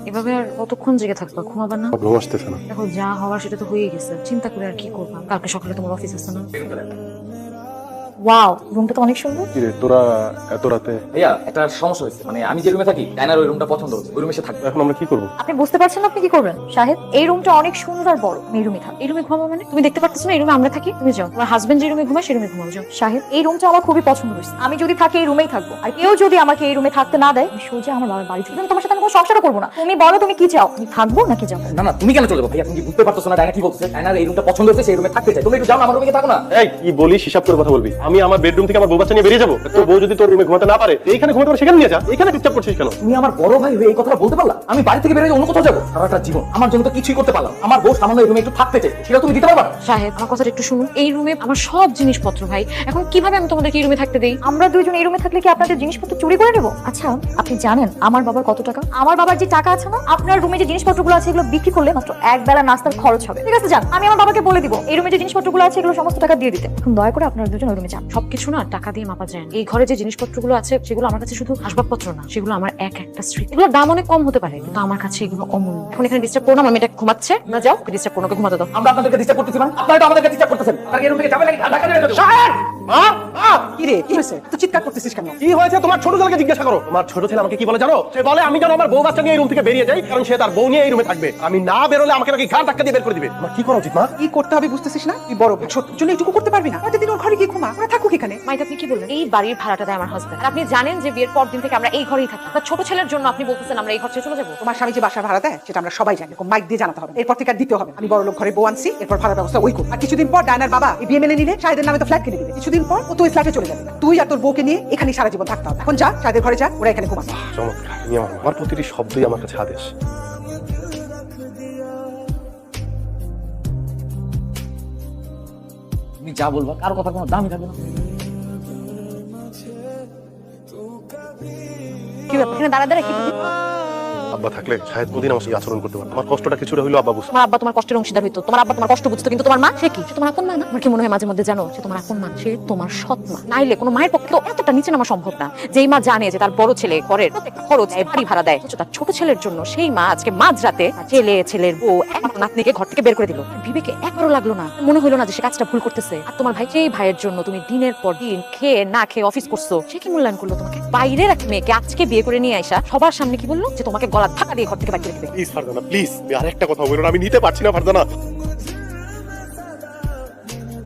এভাবে আর কতক্ষণ জেগে থাকবা? ঘুমাবা না? ঘুম আসতেছে না। দেখো, যা হওয়ার সেটা তো হয়ে গেছে, চিন্তা করে আর কি করবা? কালকে সকালে তোমার অফিস আছে না? ওয়াও, রুমটা তো অনেক সুন্দর। কি রে তোরা এত রাতে? ভাইয়া একটা সমস্যা হয়েছে, মানে আমি যে রুমে থাকি ডাইনার ওই রুমটা পছন্দ হচ্ছে, ওই রুমে সে থাকবে। এখন আমরা কি করবো? আপনি বুঝতে পারছেন না আপনি কি করবেন? শাহেদ, এই রুমটা অনেক সুন্দর বড়, আমি এই রুমে থাকি। এই রুমে ঘুমাবো মানে? তুমি দেখতে পাচ্ছ না এই রুমে আমরা থাকি? তুমি যাও, তোমার হাজবেন্ড যে রুমে ঘুমায় সেই রুমে ঘুমাও, যাও। শাহেদ, এই রুমটা আমার খুবই পছন্দ হয়েছে। আমি যদি থাকি এই রুমেই থাকবো, আর কেউ যদি আমাকে এই রুমে থাকতে না দেয়, আমি সোজা আমার বাবার বাড়ি থেকে তোমার সাথে আমি কোনো সংসারও করবো না। তুমি বলো তুমি কি চাও, আমি থাকবো নাকি যাবো? না না, তুমি কেন চলে যাবো ভাইয়া? তুমি কি বুঝতে পারছো না ডাইনা কি বলছে? ডাইনার এই রুমটা পছন্দ হচ্ছে, সেই রুমে থাকতে চাই। তুমি একটু যাও না, আমার রুমে থাকো না। এই কি বলিস, হিসাব করে কথা বলবি। আমি আমার বেডরুম থেকে আমার বউ বাচ্চা নিয়ে বেরিয়ে যাবো? তোর বউ যদি তোর রুমে ঘুমাতে না পারে, এইখানে ঘুমাতে পারে সেখানে নিয়ে যা। এখানে ডিস্টার্ব করছিস কেন? তুমি আমার বড় ভাই হয়ে এই কথাটা বলতে পারলা? আমি বাড়ি থেকে বেরিয়ে অন্য কোথাও যাবো? সারাটা জীবন আমার জন্য তো কিছুই করতে পারলাম। আমার বউ সামান্য এই রুমে একটু থাকতে চাই, সেটা তুমি দিতে পারবা না? শাহেদ, আমার কথাটা একটু শুনুন। এই রুমে আমার সব জিনিসপত্র ভাই, এখন কিভাবে আমি তোমাদেরকে এই রুমে থাকতে দেই? আমরা দুইজন এই রুমে থাকলে কি আপনাদের জিনিসপত্র চুরি করে নেবো? আচ্ছা, আপনি জানেন আমার বাবার কত টাকা? আমার বাবার যে টাকা আছে না, আপনার রুমে যে জিনিসপত্রগুলো আছে এগুলো বিক্রি করলে মাত্র এক বেলা নাস্তার খরচ হবে। ঠিক আছে, যান, আমি আমার বাবাকে বলে দিব এই রুমে যে জিনিসপত্রগুলো আছে এগুলো সমস্ত টাকা দিয়ে দিতে। এখন দয়া করে আপনারা দুজন ওই রুমে যান। সবকিছু না টাকা দিয়ে মাপা যায় না। এই ঘরে যে জিনিসপত্রগুলো আছে সেগুলো আমার কাছে শুধু আসবাবপত্র না, সেগুলো আমার এক একটা স্মৃতি। এগুলোর দাম অনেক কম হতে পারে, কিন্তু আমার কাছে এগুলো অমূল্য। এখন এখানে ডিস্টার্ব করো না, আমি এটা ঘুমাচ্ছে না, যাও ডিস্টার্ব করো, ঘুমাতে দাও। আমরা আপনাদেরকে ডিস্টার্ব করতেছি মানে? আপনারা তো আমাদেরকে ডিস্টার্ব করতেছেন। আপনারা এই রুম থেকে যাবেন নাকি ঢাকা দিয়ে দেবেন? মা, মা! কি রে, কি হয়েছে? তুই চিৎকার করতেছিস কেন? কি হয়েছে তোমার ছোট ছেলেকে জিজ্ঞাসা করো। তোমার ছোট ছেলে আমাকে কি বলে জানো? সে বলে আমি যেন আমার বউ বাচ্চা নিয়ে এই রুম থেকে বেরিয়ে যাই, কারণ সে তার বউ নিয়ে এই রুমে থাকবে। আমি না বেরোলে আমাকে নাকি ঘাড় ধাক্কা দিয়ে বের করে দিবে। আমার কি করা উচিত মা? কি করতে হবে বুঝতেছিস না? তুই বড় ভাই, সত্যি জন্য এটুকু করতে পারবি না? প্রতিদিন ওর ঘরে গিয়ে ঘুমা, ওরা থাকুক এখানে। মাইদ, আপনি কি বললেন? এই বাড়ির ভাড়াটা দেয় আমার হাজবেন্ড, আর আপনি জানেন যে বিয়ের পর দিন থেকে আমরা এই ঘরেই থাকি। আপনার ছোট ছেলের জন্য আপনি বলতেছেন আমরা এই ঘর ছেড়ে চলে যাবো? তোমার স্বামী যে বাসা ভাড়া দেয় সেটা আমরা সবাই জানি, এরকম মাইক দিয়ে জানাতে হবে। এরপর থেকে আর দিতে হবে। আমি বড় লোক ঘরে বউ আনছি, এরপর ভাড়ার ব্যবস্থা ওই করব। আর কিছুদিন পর ডায়নার বাবা এই বিয়ে মেনে নিলে শাহেদের নামে তো ফ্ল্যাট কিনে দিবে। কিছুদিন পর ও তো ওই ফ্ল্যাটে চলে যাবে। তুই আর তোর বউকে নিয়ে এখানেই সারা জীবন থাকতে হবে। এখন যা, শাহেদের ঘরে যা, ওরা এখানে ঘুমাবে। চমৎকার। তুমি আমার প্রতিটি শব্দই আমার কাছে আদেশ। তুমি যা বলবা কারো কথা কোনো দামই থাকবে না। কি ব্যাপার, এখানে দাঁড়া দাঁড়া কি বলবি? আব্বা থাকলে শায়দ কোনদিন আমার সাথে আচরণ করতে পারতো। আমার কষ্টটা কিছুটা হইলো আব্বা বুঝতো। তোমার আব্বা তোমার কষ্টের অংশীদার হইতো, তোমার আব্বা তোমার কষ্ট বুঝতো, কিন্তু তোমার মা সে কি? সে তোমার আপন মা না? আমার কি মনে হয় মাঝে মধ্যে জানো, সে তোমার আপন মা, সে তোমার সৎ মা। নাইলে কোনো মায়ের পক্ষে তো এতটা নিচে নামা সম্ভব না। যেই মা জানে যে তার বড় ছেলে ঘরের প্রত্যেকটা খরচ দেয়, বাড়ি ভাড়া দেয়, অথচ তার ছোট ছেলের জন্য সেই মা আজকে মাঝরাতে ছেলের বউ এক নাতনিকে ঘর থেকে বের করে দিল। বিবেকে একবারও লাগলো না, মনে হলো না যে সে কাজটা ভুল করতেছে? আর তোমার ভাই, সেই ভাইয়ের জন্য তুমি দিনের পর দিন খেয়ে না খেয়ে অফিস করছো, সে কি মূল্যায়ন করলো তোমাকে? বাইরের এক মেয়েকে আজকে বিয়ে করে নিয়ে আসা সবার সামনে কি বললো যে তোমাকে গলা ধাক্কা দিয়ে ঘর থেকে বাইরে করে দিবে। Please Farzana, please. আরেকটা কথা বলো না, আমি নিতে পারছি না ফারজানা।